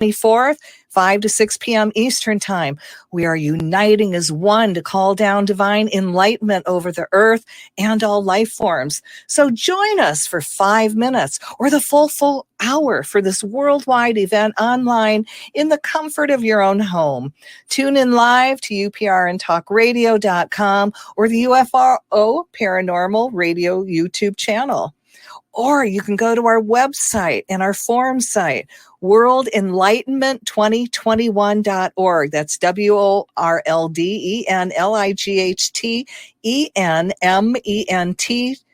24th, 5 to 6 p.m. Eastern Time. We are uniting as one to call down divine enlightenment over the earth and all life forms. So join us for 5 minutes or the full hour for this worldwide event online in the comfort of your own home. Tune in live to uprntalkradio.com or the UFRO Paranormal Radio YouTube channel. Or you can go to our website and our forum site, worldenlightenment2021.org. That's WORLDENLIGHTENMENT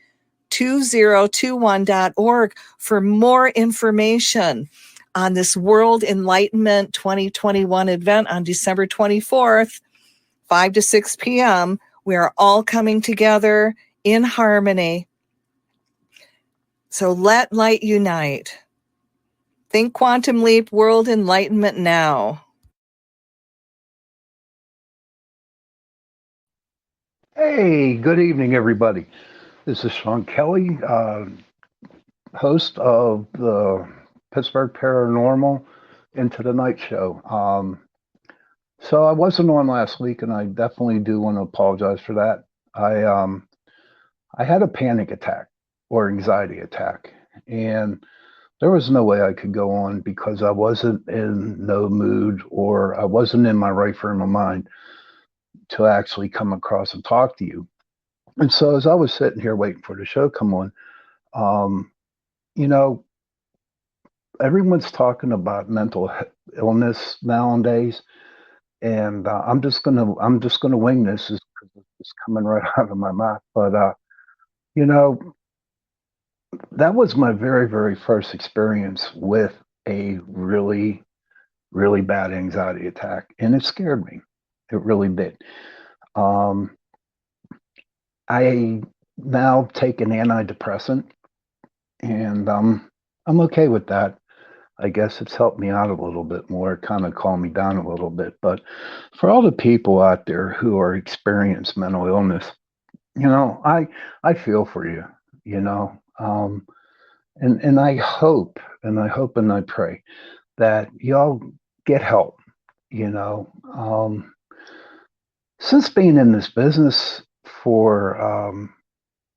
2021.org for more information on this World Enlightenment 2021 event on December 24th, 5 to 6 p.m. We are all coming together in harmony. So let light unite. Think Quantum Leap, World Enlightenment now. Hey, good evening, everybody. This is Shawn Kelly, host of the Pittsburgh Paranormal Into the Night show. So I wasn't on last week, and I definitely do want to apologize for that. I had a panic attack or anxiety attack, and there was no way I could go on because I wasn't in no mood or I wasn't in my right frame of mind to actually come across and talk to you. And so as I was sitting here waiting for the show to come on, you know, everyone's talking about mental illness nowadays, and I'm just gonna wing this because it's coming right out of my mouth. But you know, that was my very, very first experience with a really, really bad anxiety attack, and it scared me. It really did. I now take an antidepressant, and I'm okay with that. I guess it's helped me out a little bit more, kind of calm me down a little bit. But for all the people out there who are experiencing mental illness, you know, I feel for you, you know. And I hope and I pray that y'all get help, you know. Since being in this business for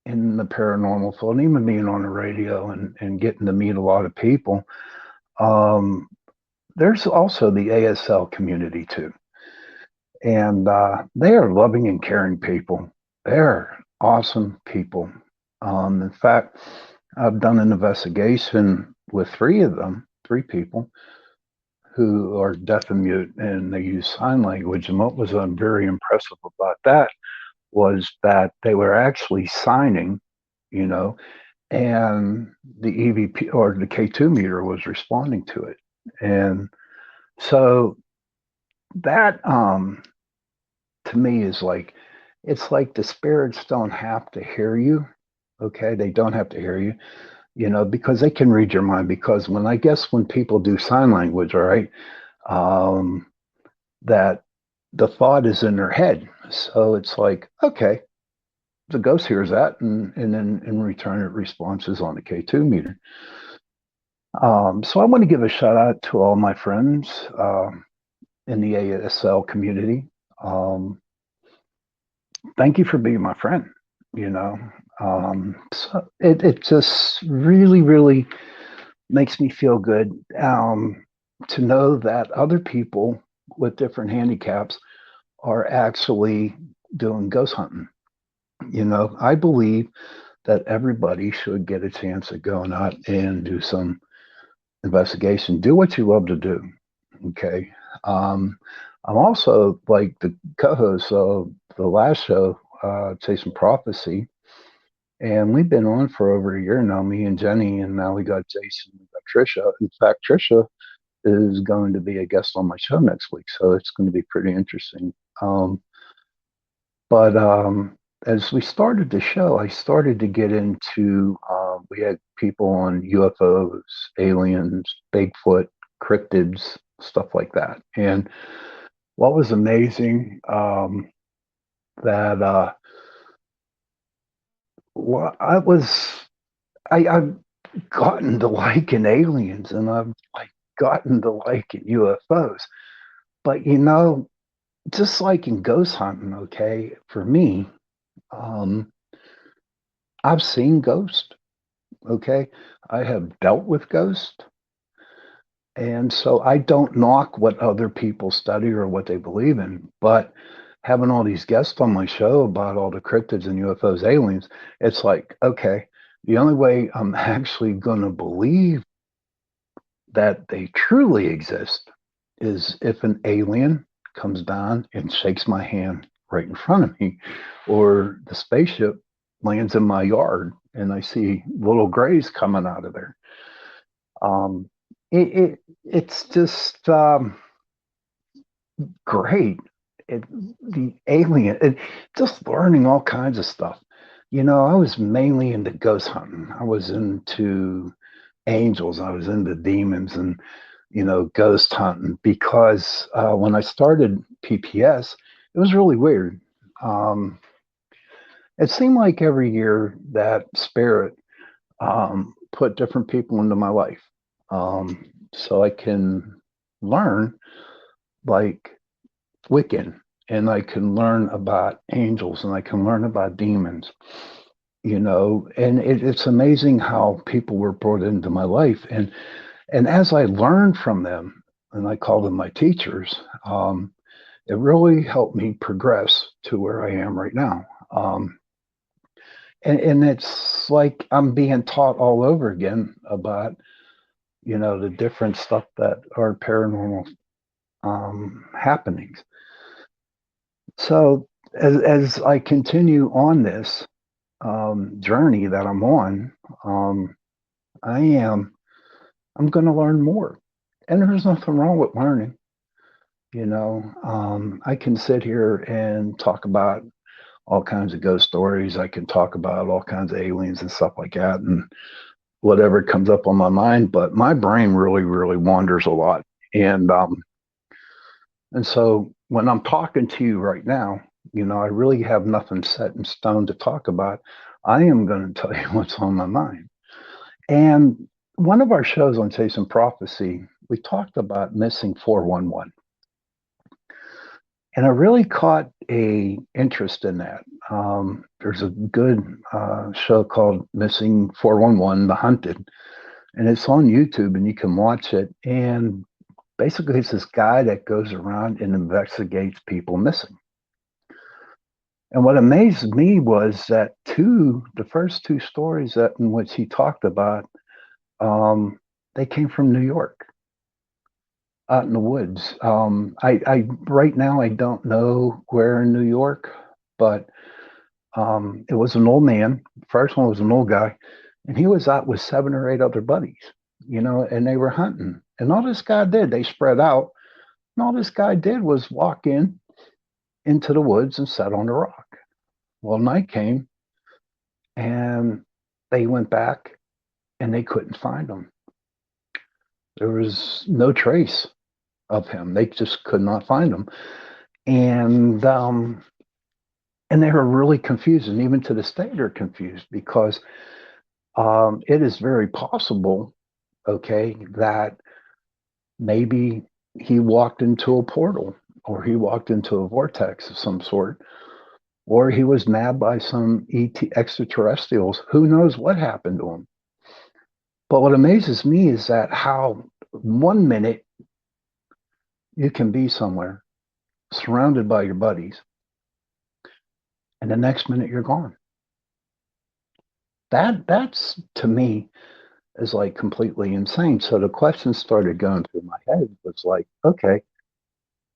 in the paranormal field, and even being on the radio and getting to meet a lot of people, there's also the ASL community too. And they are loving and caring people. They're awesome people. In fact, I've done an investigation with three people who are deaf and mute, and they use sign language. And what was very impressive about that was that they were actually signing, you know, and the EVP or the K2 meter was responding to it. And so that to me is like, it's like the spirits don't have to hear you. Okay, they don't have to hear you, you know, because they can read your mind. Because when people do sign language, all right, that the thought is in their head. So it's like, okay, the ghost hears that, and then in return it responds on the K2 meter. So I want to give a shout out to all my friends in the ASL community. Thank you for being my friend. You know, so it just really, really makes me feel good to know that other people with different handicaps are actually doing ghost hunting. You know, I believe that everybody should get a chance of going out and do some investigation. Do what you love to do. Okay. I'm also like the co-host of the last show, Chasing Prophecy. And we've been on for over a year now, me and Jenny, and now we got Jason, we got Trisha. In fact, Trisha is going to be a guest on my show next week, so it's going to be pretty interesting. But as we started the show, I started to get into, we had people on UFOs, aliens, Bigfoot, cryptids, stuff like that. And what was amazing, that well, I've gotten to liking aliens, and I'm like, gotten to liking UFOs. But you know, just like in ghost hunting, okay, for me, um, I've seen ghosts, okay? I have dealt with ghosts. And so I don't knock what other people study or what they believe in, but having all these guests on my show about all the cryptids and UFOs, aliens, it's like, okay, the only way I'm actually going to believe that they truly exist is if an alien comes down and shakes my hand right in front of me, or the spaceship lands in my yard and I see little grays coming out of there. Um, it's just great. The alien, just learning all kinds of stuff. You know, I was mainly into ghost hunting. I was into angels. I was into demons and, you know, ghost hunting because when I started PPS, it was really weird. Um, it seemed like every year that spirit put different people into my life, so I can learn like Wiccan, and I can learn about angels, and I can learn about demons. You know, and it's amazing how people were brought into my life, and as I learned from them, and I call them my teachers, it really helped me progress to where I am right now. And it's like I'm being taught all over again about, you know, the different stuff that are paranormal happenings. So as I continue on this journey that I'm on, um, I am I'm going to learn more, and there's nothing wrong with learning. You know, I can sit here and talk about all kinds of ghost stories. I can talk about all kinds of aliens and stuff like that, and whatever comes up on my mind. But my brain really, really wanders a lot, and so when I'm talking to you right now, you know, I really have nothing set in stone to talk about. I am going to tell you what's on my mind. And one of our shows on Chasing Prophecy, we talked about missing 411. And I really caught a interest in that. There's a good show called Missing 411, The Hunted, and it's on YouTube and you can watch it. And basically, it's this guy that goes around and investigates people missing. And what amazed me was that the first two stories that in which he talked about, they came from New York, out in the woods. I right now I don't know where in New York, but it was an old man. The first one was an old guy, and he was out with 7 or 8 other buddies, you know, and they were hunting. And all this guy did, they spread out, and all this guy did was walk into the woods and sat on the rock. Well, night came, and they went back, and they couldn't find him. There was no trace of him. They just could not find him, and they were really confused, and even to this day they're confused because it is very possible, okay, that maybe he walked into a portal, or he walked into a vortex of some sort, or he was nabbed by some extraterrestrials. Who knows what happened to him? But what amazes me is that how 1 minute you can be somewhere surrounded by your buddies, and the next minute you're gone. That's to me is like completely insane. So the question started going through my head was like, okay,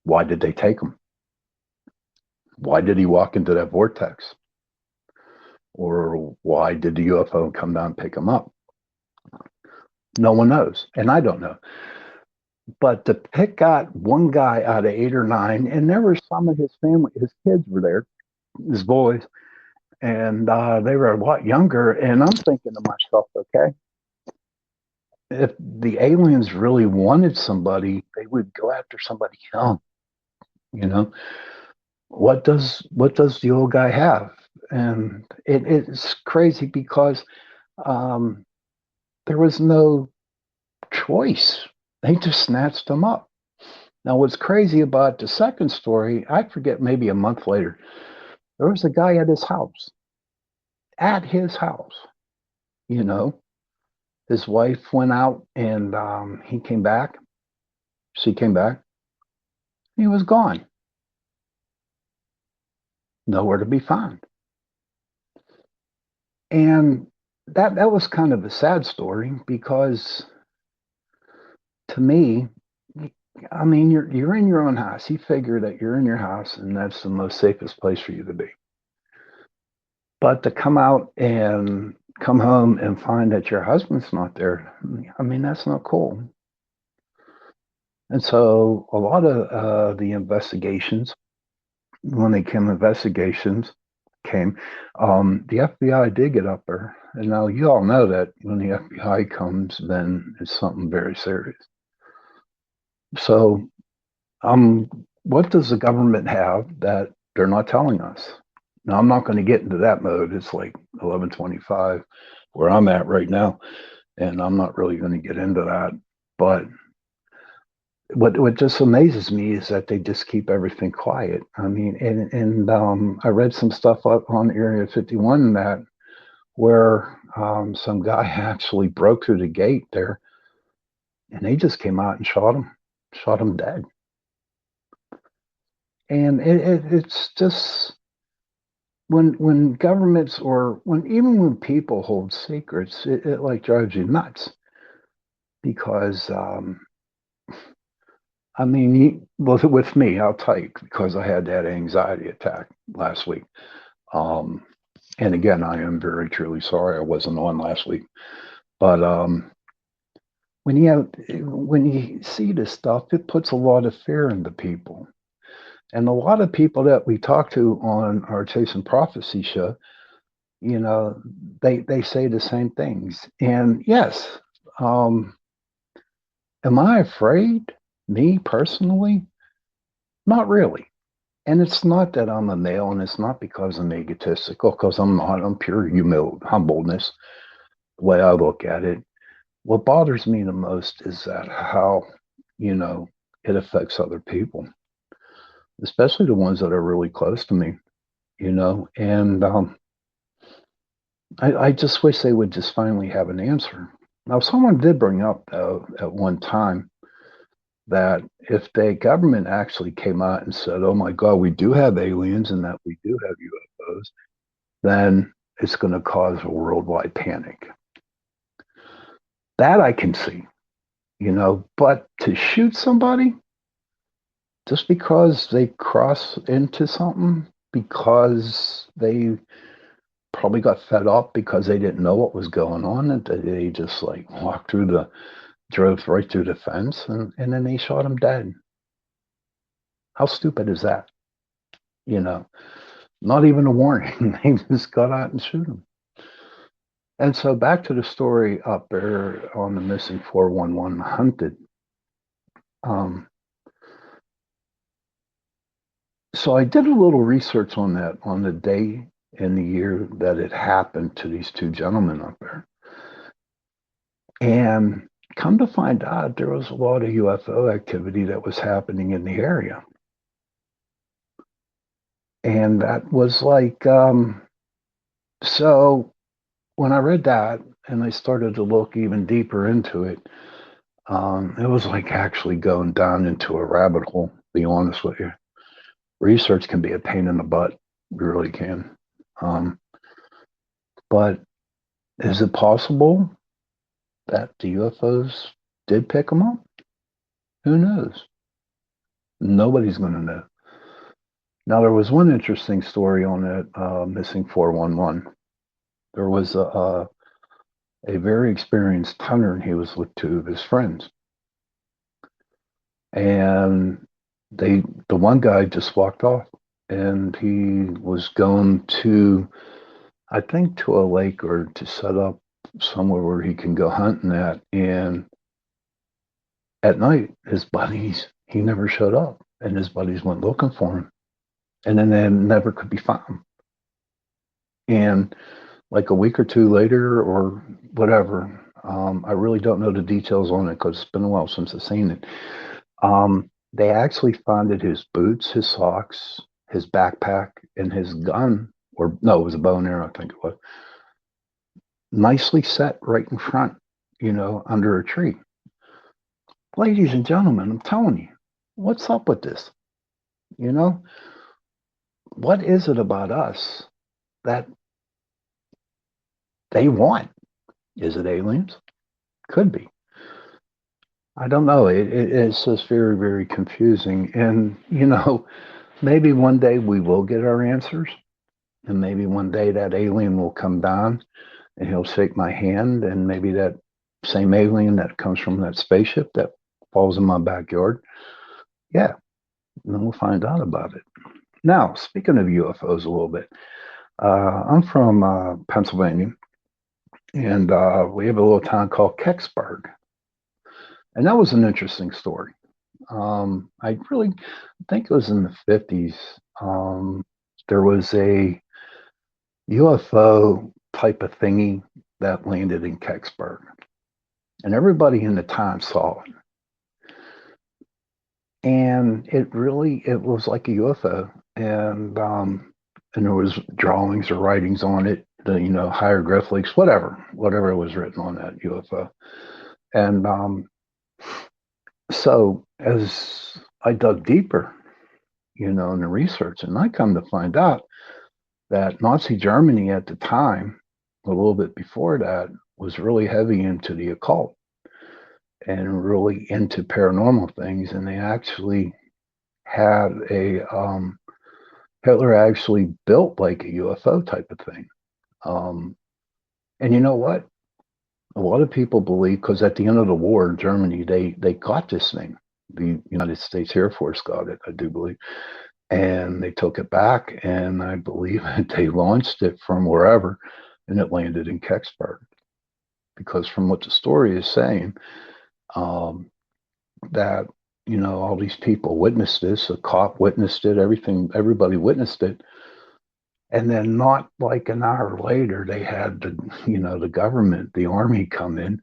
why did they take him? Why did he walk into that vortex? Or why did the UFO come down and pick him up? No one knows, and I don't know. But to pick out one guy out of 8 or 9, and there were some of his family, his kids were there, his boys, and they were a lot younger. And I'm thinking to myself, okay, if the aliens really wanted somebody, they would go after somebody young. You know, what does the old guy have? And it's crazy because um, there was no choice. They just snatched him up. Now, what's crazy about the second story, I forget, maybe a month later, there was a guy at his house. At his house, you know, his wife went out and he came back. She came back. He was gone, nowhere to be found. And that was kind of a sad story because to me, I mean, you're in your own house. You figure that you're in your house and that's the most safest place for you to be. But to come out and come home and find that your husband's not there, I mean, that's not cool. And so a lot of the investigations, when they came, the FBI did get up there. And now you all know that when the FBI comes, then it's something very serious. So, what does the government have that they're not telling us? Now, I'm not going to get into that mode. It's like 11:25 where I'm at right now, and I'm not really going to get into that. But what just amazes me is that they just keep everything quiet. I mean, and I read some stuff up on Area 51 that where some guy actually broke through the gate there, and they just came out and shot him dead. And it's just when governments or even when people hold secrets, it like drives you nuts because I mean, well, with me, I'll tell you because I had that anxiety attack last week. Um, and again, I am very truly sorry I wasn't on last week. But when you see this stuff, it puts a lot of fear into people. And a lot of people that we talk to on our Chasing Prophecy show, you know, they say the same things. And yes, am I afraid? Me personally, not really. And it's not that I'm a male, and it's not because I'm egotistical, because I'm not. I'm pure humbleness, the way I look at it. What bothers me the most is that how, you know, it affects other people, especially the ones that are really close to me, you know. And I just wish they would just finally have an answer. Now, someone did bring up, though, at one time that if the government actually came out and said, oh my God, we do have aliens and that we do have UFOs, then it's going to cause a worldwide panic. That I can see, you know, but to shoot somebody just because they cross into something, because they probably got fed up because they didn't know what was going on and they just like drove right through the fence and then they shot him dead. How stupid is that? You know, not even a warning. They just got out and shoot him. And so back to the story up there on the missing 411 hunted. So I did a little research on that, on the day and the year that it happened to these two gentlemen up there. And come to find out, there was a lot of UFO activity that was happening in the area. And that was like, so when I read that and I started to look even deeper into it, it was like actually going down into a rabbit hole, to be honest with you. Research can be a pain in the butt, it really can. But is it possible that the UFOs did pick them up? Who knows? Nobody's going to know. Now, there was one interesting story on that missing 411. There was a very experienced hunter, and he was with two of his friends. And the one guy just walked off, and he was going to, I think, to a lake or to set up somewhere where he can go hunting at. And at night, he never showed up, and his buddies went looking for him, and then they never could be found. And like a week or two later, or whatever, I really don't know the details on it because it's been a while since I've seen it. They actually finded his boots, his socks, his backpack, and his gun, or no, it was a bow and arrow, I think it was, nicely set right in front, under a tree. Ladies and gentlemen, I'm telling you, what's up with this? You know, what is it about us that they want? Is it aliens? Could be. I don't know. It's just very, very confusing. And, maybe one day we will get our answers. And maybe one day that alien will come down and he'll shake my hand. And maybe that same alien that comes from that spaceship that falls in my backyard. Yeah. And then we'll find out about it. Now, speaking of UFOs a little bit, I'm from Pennsylvania. And we have a little town called Kecksburg. And that was an interesting story. I really think it was in the 50s. There was a UFO type of thingy that landed in Kecksburg. And everybody in the town saw it. And it was like a UFO. And there was drawings or writings on it, hieroglyphics, whatever was written on that UFO. And so as I dug deeper, in the research, and I come to find out that Nazi Germany at the time, a little bit before that, was really heavy into the occult and really into paranormal things. And they actually had Hitler actually built like a UFO type of thing. And you know what? A lot of people believe, because at the end of the war in Germany, they got this thing. The United States Air Force got it, I do believe. And they took it back, and I believe they launched it from wherever, and it landed in Kecksburg. Because from what the story is saying, that all these people witnessed this. A cop witnessed it. Everybody witnessed it. And then not like an hour later, they had the government, the army come in,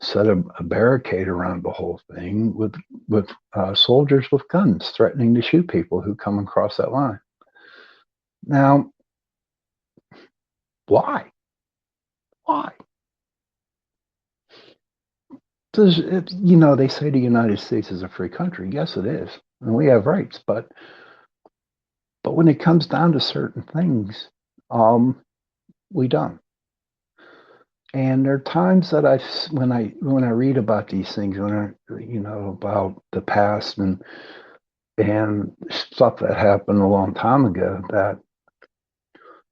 set a barricade around the whole thing with soldiers with guns threatening to shoot people who come across that line. Now, why? Why? Does it, they say the United States is a free country. Yes, it is, and we have rights. But when it comes down to certain things, we don't. And there are times that when I read about these things, when about the past and stuff that happened a long time ago, that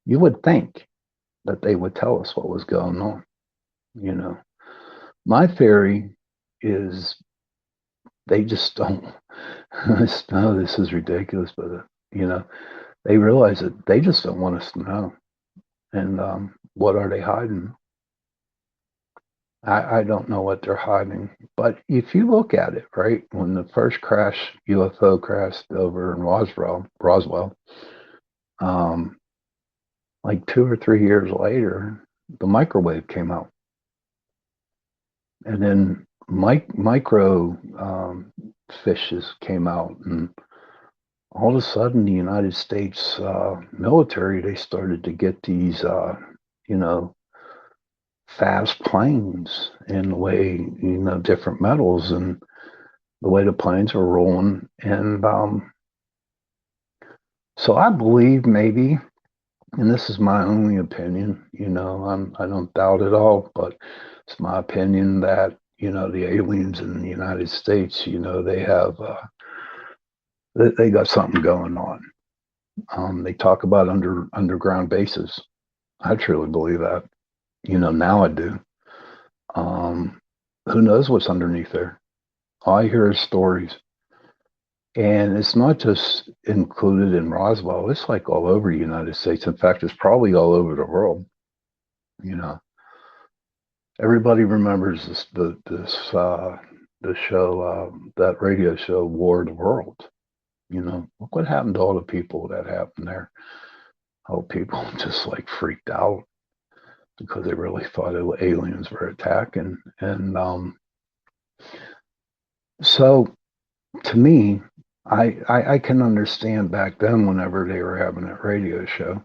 you would think that they would tell us what was going on. My theory is they just don't. No, this is ridiculous, but they realize that they just don't want us to know. And what are they hiding? I don't know what they're hiding. But if you look at it, right, when the first UFO crashed over in Roswell, like 2 or 3 years later, the microwave came out. And then micro fishes came out, and all of a sudden the United States military, they started to get these fast planes, in the way different metals and the way the planes were rolling. And so I believe maybe, and this is my only opinion, I don't doubt it all, but it's my opinion that the aliens in the United States, they have they got something going on. They talk about underground bases. I truly believe that. Now I do. Who knows what's underneath there? All I hear is stories. And it's not just included in Roswell. It's like all over the United States. In fact, it's probably all over the world. Everybody remembers the show, that radio show, War of the World. Look what happened to all the people that happened there. How people just like freaked out. because they really thought aliens were attacking. And so to me, I can understand back then whenever they were having that radio show.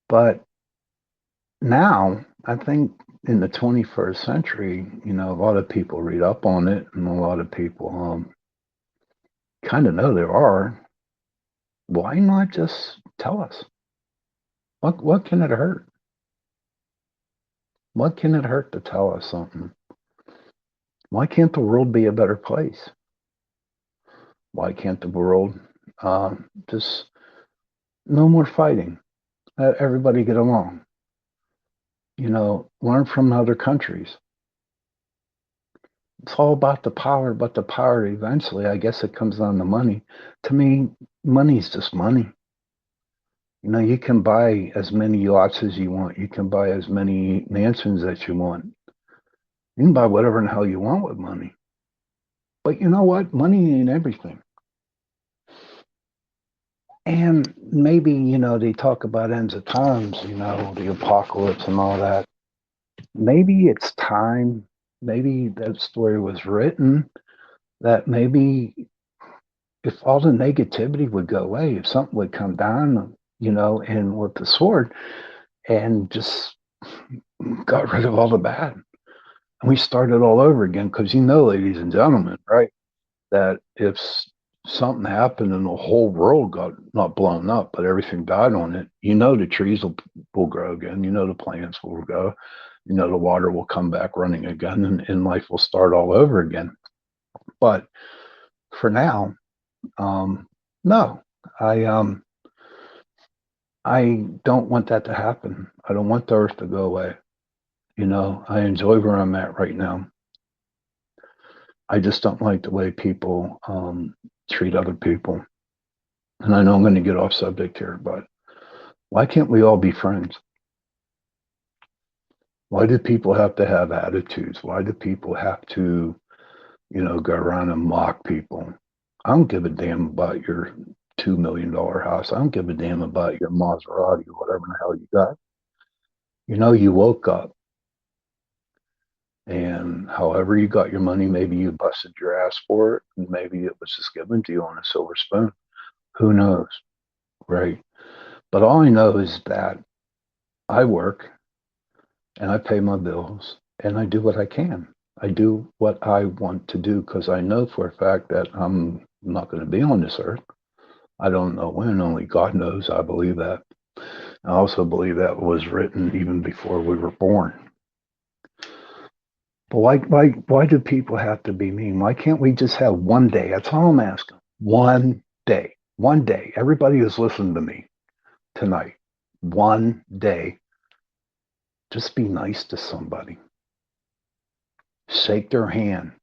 But now, I think in the 21st century, a lot of people read up on it and a lot of people kind of know there are. Why not just tell us? What can it hurt? What can it hurt to tell us something? Why can't the world be a better place? Why can't the world just no more fighting? Let everybody get along. Learn from other countries. It's all about the power, but the power eventually, I guess it comes down to money. To me, money's just money. You can buy as many yachts as you want. You can buy as many mansions as you want. You can buy whatever in the hell you want with money. But you know what? Money ain't everything. And maybe, they talk about ends of times, the apocalypse and all that. Maybe it's time. Maybe that story was written that maybe if all the negativity would go away, if something would come down, and with the sword and just got rid of all the bad. And we started all over again because, ladies and gentlemen, right, that if something happened and the whole world got not blown up, but everything died on it, the trees will grow again, the plants will grow, the water will come back running again and life will start all over again. But for now, no, I don't want that to happen. I don't want the earth to go away. I enjoy where I'm at right now. I just don't like the way people treat other people. And I know I'm going to get off subject here, but why can't we all be friends? Why do people have to have attitudes? Why do people have to, go around and mock people? I don't give a damn about your $2 million house. I don't give a damn about your Maserati or whatever the hell you got. You woke up. And however you got your money, maybe you busted your ass for it, and maybe it was just given to you on a silver spoon. Who knows, right? But all I know is that I work and I pay my bills and I do what I can. I do what I want to do because I know for a fact that I'm not going to be on this earth. I don't know when, only God knows. I believe that. I also believe that was written even before we were born. But why do people have to be mean? Why can't we just have one day? That's all I'm asking. One day. One day. Everybody who's listening to me tonight. One day. Just be nice to somebody. Shake their hand.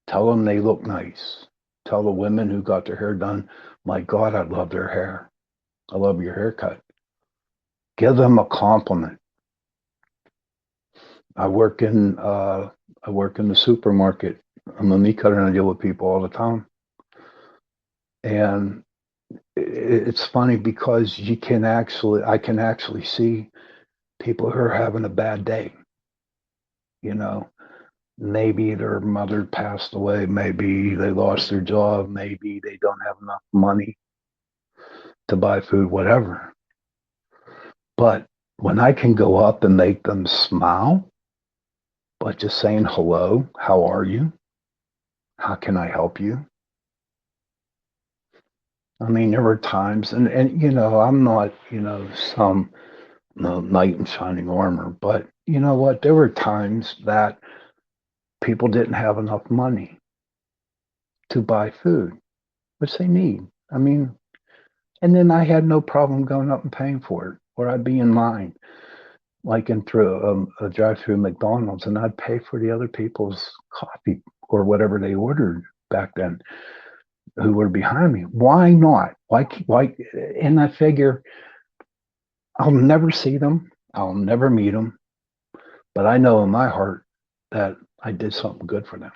Tell them they look nice. Tell the women who got their hair done, my God, I love their hair. I love your haircut. Give them a compliment. I work in the supermarket. I'm a meat cutter and I deal with people all the time. And it's funny because I can actually see people who are having a bad day. Maybe their mother passed away, maybe they lost their job, maybe they don't have enough money to buy food, whatever. But when I can go up and make them smile, but just saying hello, how are you? How can I help you? I mean, there were times, and I'm not, some knight in shining armor, but you know what? There were times that people didn't have enough money to buy food, which they need. I mean, and then I had no problem going up and paying for it, or I'd be in line, like in through a drive-through McDonald's, and I'd pay for the other people's coffee or whatever they ordered back then, who were behind me. Why not? Why? And I figure I'll never see them. I'll never meet them. But I know in my heart that I did something good for them.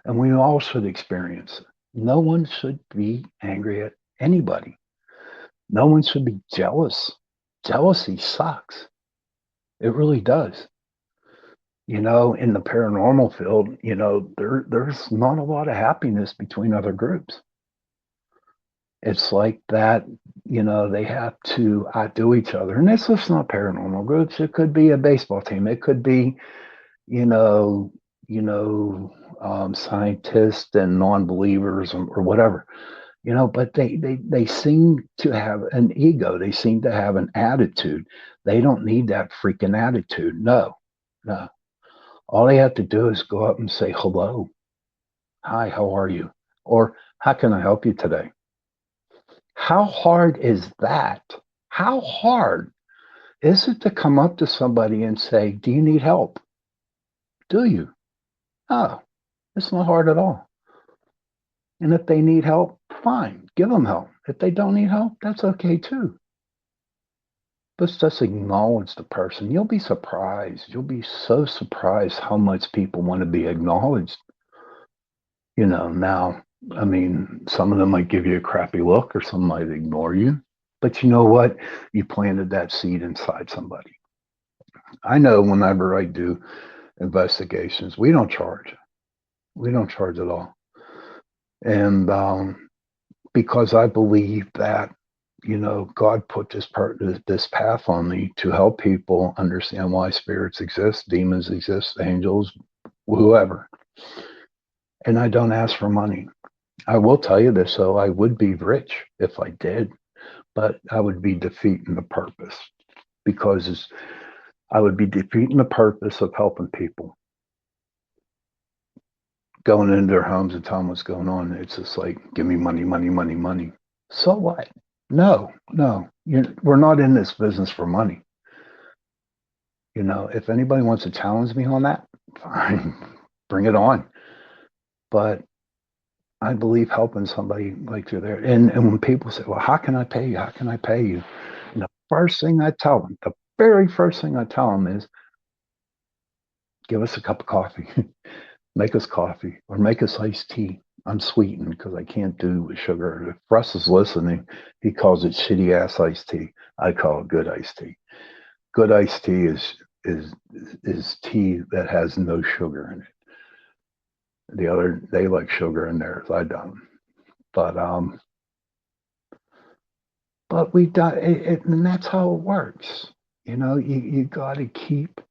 And we all should experience it. No one should be angry at anybody. No one should be jealous. Jealousy sucks. It really does. You know, in the paranormal field, you know, there's not a lot of happiness between other groups. It's like that, you know, they have to outdo each other. And it's just not paranormal groups. It could be a baseball team. It could be, you know, scientists and non-believers or whatever, you know, but they seem to have an ego. They seem to have an attitude. They don't need that freaking attitude. No, no. All they have to do is go up and say hello. Hi, how are you? Or how can I help you today? How hard is that? How hard is it to come up to somebody and say, do you need help? Do you? Oh, it's not hard at all. And if they need help, fine, give them help. If they don't need help, that's okay too. Let's just acknowledge the person. You'll be surprised. You'll be so surprised how much people want to be acknowledged. You know, now, I mean, some of them might give you a crappy look or some might ignore you. But you know what? You planted that seed inside somebody. I know whenever I do investigations, we don't charge. We don't charge at all. And because I believe that, you know, God put this path on me to help people understand why spirits exist, demons exist, angels, whoever. And I don't ask for money. I will tell you this, though, I would be rich if I did, but I would be defeating the purpose because I would be defeating the purpose of helping people. Going into their homes and telling them what's going on. It's just like, give me money, money, money, money. So what? No, no. We're not in this business for money. You know, if anybody wants to challenge me on that, fine, bring it on. But I believe helping somebody like you're there. And when people say, well, how can I pay you? How can I pay you? And the first thing I tell them, the very first thing I tell them is, give us a cup of coffee. Make us coffee or make us iced tea. I'm sweetened because I can't do with sugar. If Russ is listening, he calls it shitty ass iced tea. I call it good iced tea. Good iced tea is tea that has no sugar in it. The other they like sugar in theirs. I don't. But but we got it, and that's how it works. You know, you got to keep,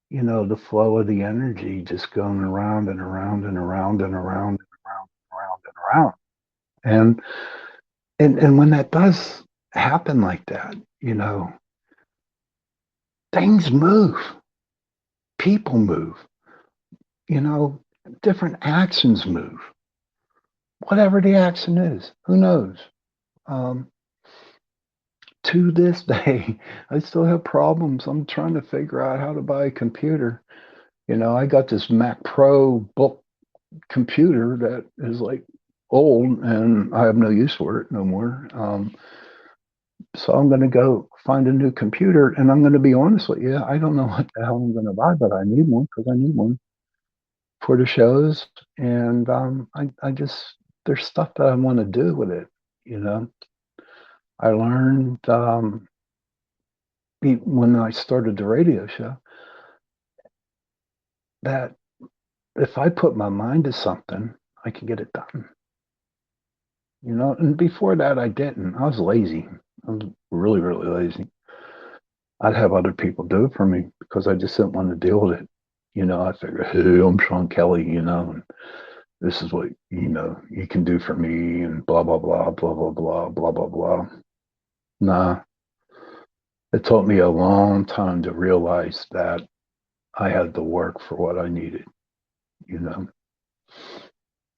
you know, the flow of the energy just going around and around and around and around and around and around and around. And when that does happen like that, you know, things move, people move, you know, different actions move. Whatever the action is, who knows? Um, to this day, I still have problems. I'm trying to figure out how to buy a computer. You know, I got this Mac Pro book computer that is like old and I have no use for it no more. So I'm going to go find a new computer, and I'm going to be honest with you. I don't know what the hell I'm going to buy, but I need one because I need one for the shows. And I just, there's stuff that I want to do with it. You know, I learned when I started the radio show that if I put my mind to something, I can get it done. You know, and before that, I didn't. I was lazy. I was really, really lazy. I'd have other people do it for me because I just didn't want to deal with it. You know, I figured, hey, I'm Shawn Kelly, you know, and this is what, you know, you can do for me and blah, blah, blah, blah, blah, blah, blah, blah, blah. Nah, it took me a long time to realize that I had to work for what I needed, you know.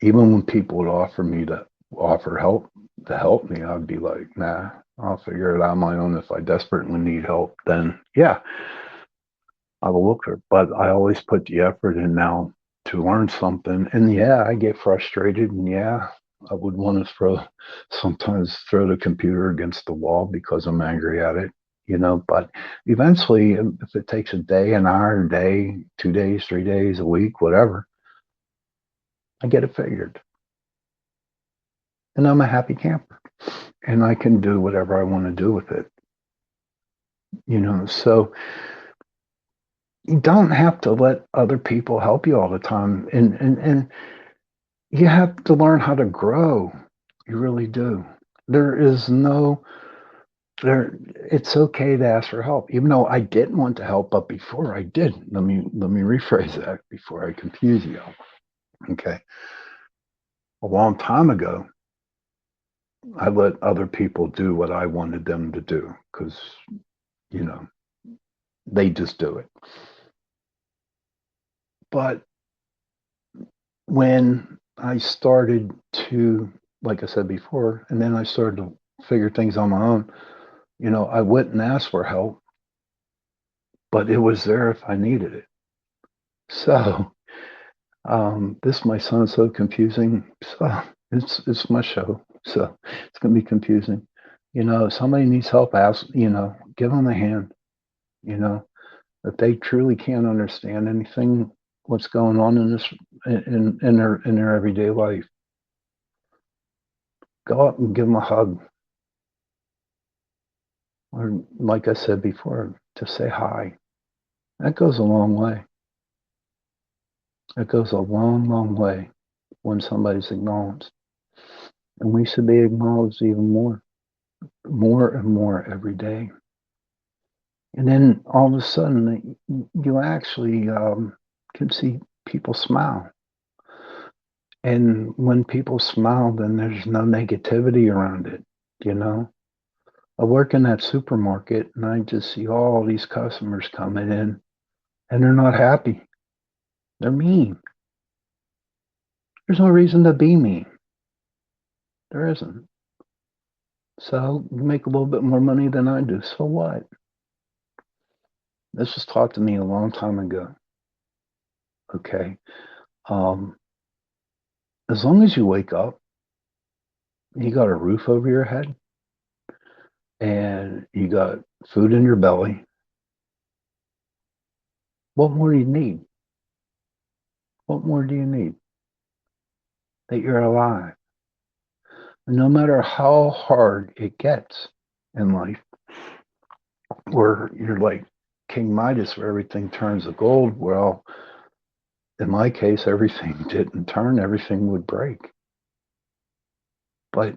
Even when people would offer help to help me, I'd be like, nah, I'll figure it out on my own. If I desperately need help, then yeah, I will look for it. But I always put the effort in now to learn something. And yeah, I get frustrated. And yeah, I would want to sometimes throw the computer against the wall because I'm angry at it, you know. But eventually, if it takes a day, an hour, a day, 2 days, 3 days, a week, whatever, I get it figured. And I'm a happy camper. And I can do whatever I want to do with it, you know. So you don't have to let other people help you all the time. And you have to learn how to grow. You really do. There is no there it's okay to ask for help. Even though I didn't want to help, but before I did, let me rephrase that before I confuse you. Okay. A long time ago, I let other people do what I wanted them to do because, you know, they just do it. But when I started to, like I said before, and then I started to figure things on my own, I wouldn't ask for help, but it was there if I needed it. So, this might sound so confusing. So it's my show, so it's gonna be confusing. If somebody needs help, ask. Give them a hand. You know, if they truly can't understand anything, what's going on in this in their everyday life, go up and give them a hug, or like I said before, just say hi. That goes a long way. It goes a long, long way when somebody's acknowledged, and we should be acknowledged even more and more every day. And then all of a sudden, you actually can see people smile. And when people smile, then there's no negativity around it, you know? I work in that supermarket and I just see all these customers coming in and they're not happy. They're mean. There's no reason to be mean. There isn't. So you make a little bit more money than I do. So what? This was taught to me a long time ago. Okay. Um, as long as you wake up, you got a roof over your head, and you got food in your belly, what more do you need? What more do you need? That you're alive. And no matter how hard it gets in life, where you're like King Midas, where everything turns to gold, well, in my case, everything didn't turn, everything would break. But,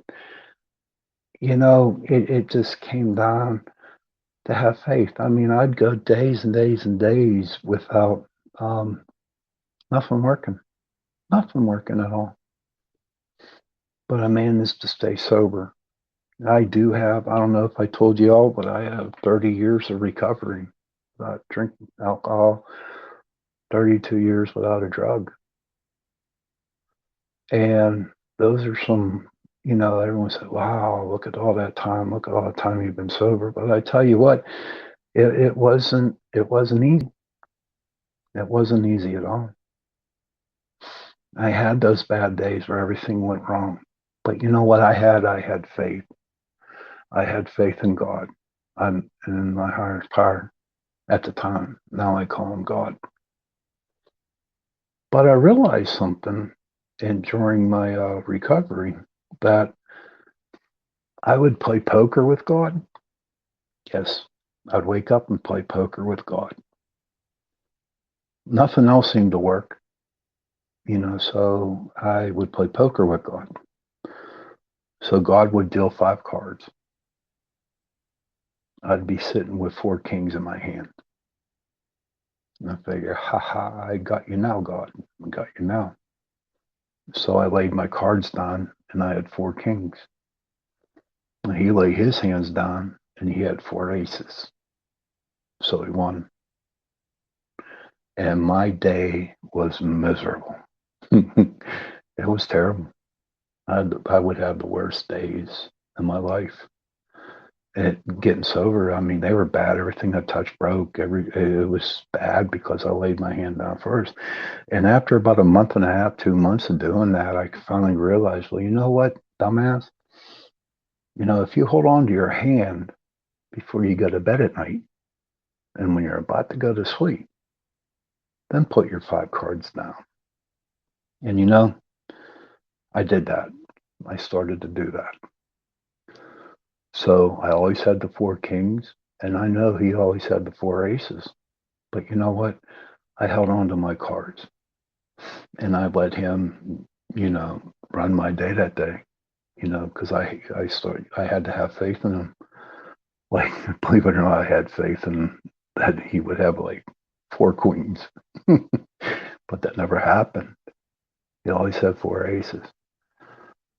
it just came down to have faith. I mean, I'd go days and days and days without um, nothing working, nothing working at all. But I managed to stay sober. I do have, I don't know if I told you all, but I have 30 years of recovery without drinking alcohol, 32 years without a drug. And those are some, everyone said, wow, look at all that time. Look at all the time you've been sober. But I tell you what, it wasn't easy. It wasn't easy at all. I had those bad days where everything went wrong. But you know what I had? I had faith. I had faith in God and in my higher power at the time. Now I call him God. But I realized something during my recovery, that I would play poker with God. Yes, I'd wake up and play poker with God. Nothing else seemed to work, so I would play poker with God. So God would deal 5 cards. I'd be sitting with 4 kings in my hand. And I figure, ha ha, I got you now, God. I got you now. So I laid my cards down and I had 4 kings. And he laid his hands down and he had 4 aces. So he won. And my day was miserable. It was terrible. I would have the worst days in my life. And getting sober, I mean, they were bad. Everything I touched broke. It was bad because I laid my hand down first. And after about a month and a half, 2 months of doing that, I finally realized, well, you know what, dumbass? If you hold on to your hand before you go to bed at night, and when you're about to go to sleep, then put your 5 cards down. And I did that. I started to do that. So I always had the 4 kings, and I know he always had the 4 aces. But you know what? I held on to my cards and I let him, run my day that day, because I had to have faith in him. Like, believe it or not, I had faith in that he would have like four queens, but that never happened. He always had four aces.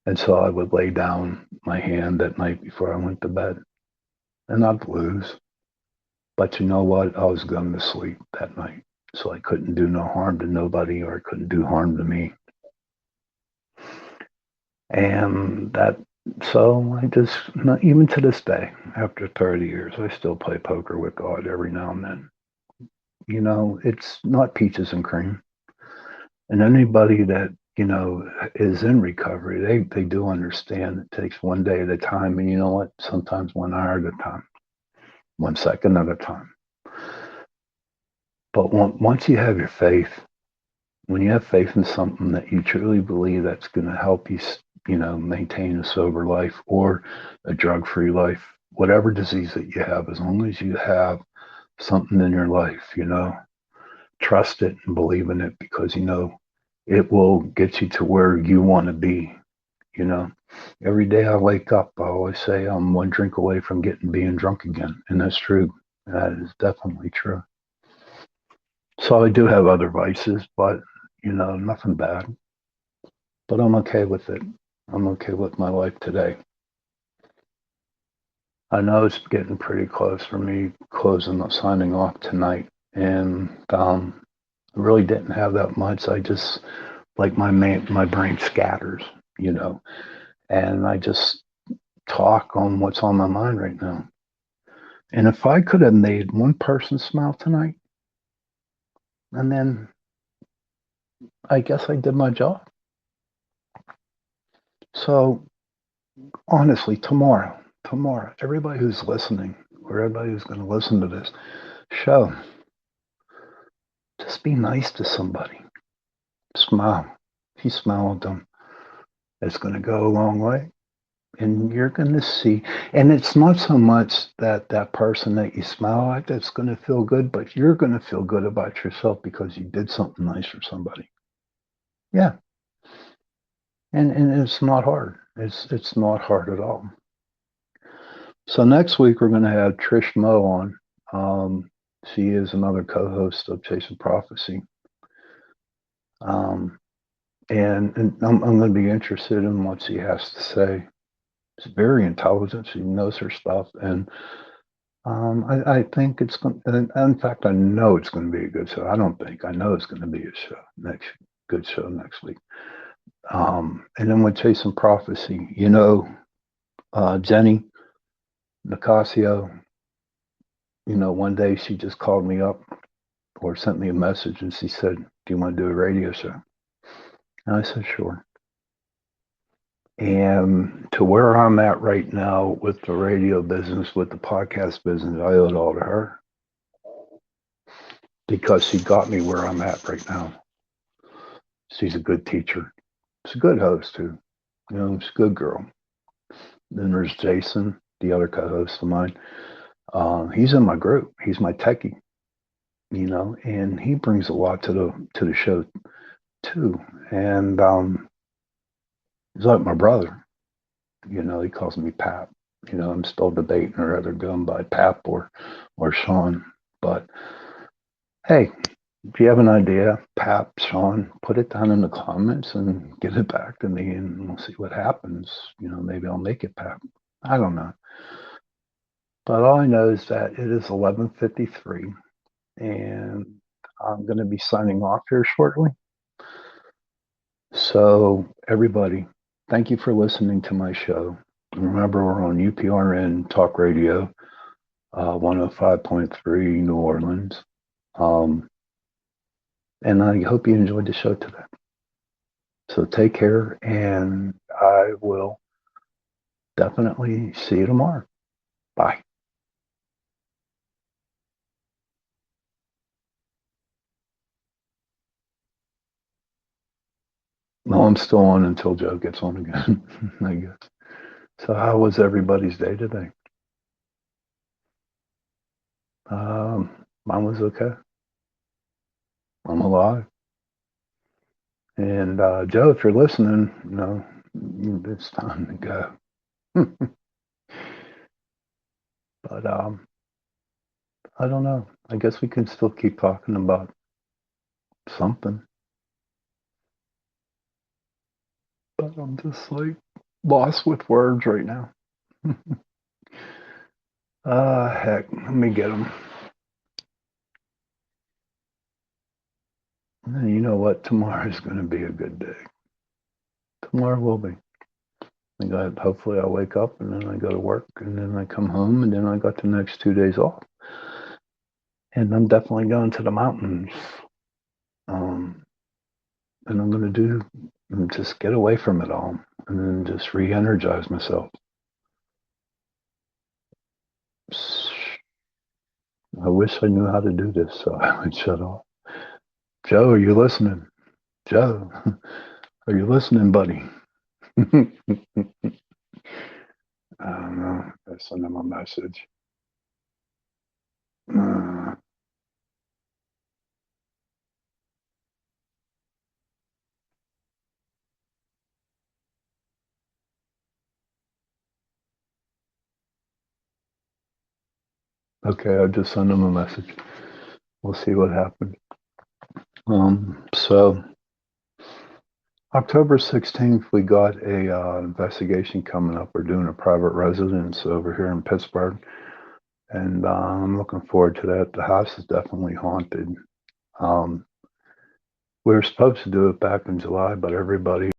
And so I would lay down my hand at night before I went to bed and I'd lose. But you know what? I was going to sleep that night. So I couldn't do no harm to nobody or I couldn't do harm to me. And so I just, even to this day, after 30 years, I still play poker with God every now and then. It's not peaches and cream. And anybody that, is in recovery, they do understand it takes one day at a time. And you know what? Sometimes 1 hour at a time, 1 second at a time. But once you have your faith, when you have faith in something that you truly believe that's going to help you, maintain a sober life or a drug-free life, whatever disease that you have, as long as you have something in your life, trust it and believe in it because, it will get you to where you want to be, you know. Every day I wake up, I always say I'm one drink away from being drunk again. And that's true. That is definitely true. So I do have other vices, but, nothing bad. But I'm okay with it. I'm okay with my life today. I know it's getting pretty close for me signing off tonight. And I really didn't have that much. I just, like my brain scatters, you know, and I just talk on what's on my mind right now. And if I could have made one person smile tonight, and then I guess I did my job. So honestly, tomorrow, everybody who's listening, or everybody who's going to listen to this show, just be nice to somebody. Smile. If you smile at them, it's going to go a long way. And you're going to see, and it's not so much that person that you smile at that's going to feel good, but you're going to feel good about yourself because you did something nice for somebody. Yeah. And it's not hard. It's not hard at all. So next week we're going to have Trish Moe on. She is another co-host of Chasing Prophecy. Um, and I'm going to be interested in what she has to say. She's very intelligent. She knows her stuff. And I think it's going to, in fact, I know it's going to be a good show. I know it's going to be a good show next week. And then with Chasing Prophecy, Jenny Nicasio, one day she just called me up or sent me a message and she said, "Do you want to do a radio show?" And I said, "Sure." And to where I'm at right now with the radio business, with the podcast business, I owe it all to her because she got me where I'm at right now. She's a good teacher. She's a good host too. She's a good girl. Then there's Jason, the other co-host of mine. He's in my group. He's my techie, and he brings a lot to the show too. And he's like my brother. He calls me Pap. I'm still debating whether going by Pap or Shawn. But hey, if you have an idea, Pap, Shawn, put it down in the comments and get it back to me, and we'll see what happens. Maybe I'll make it Pap. I don't know. But all I know is that it is 11:53, and I'm going to be signing off here shortly. So everybody, thank you for listening to my show. Remember, we're on UPRN Talk Radio, 105.3 New Orleans. And I hope you enjoyed the show today. So take care, and I will definitely see you tomorrow. Bye. No, I'm still on until Joe gets on again, I guess. So how was everybody's day today? Mine was okay. I'm alive. And Joe, if you're listening, it's time to go. But I don't know. I guess we can still keep talking about something. But I'm just like lost with words right now. Heck, let me get them. And you know what? Tomorrow is going to be a good day. Tomorrow will be. Hopefully I wake up and then I go to work and then I come home and then I got the next 2 days off. And I'm definitely going to the mountains. And I'm going to just get away from it all and then just re-energize myself. I wish I knew how to do this so I would shut off. Joe, are you listening? Joe, are you listening, buddy? I don't know. I sent him a message. Okay, I just sent him a message. We'll see what happens. So October 16th, we got a investigation coming up. We're doing a private residence over here in Pittsburgh, and I'm looking forward to that. The house is definitely haunted. We were supposed to do it back in July, but everybody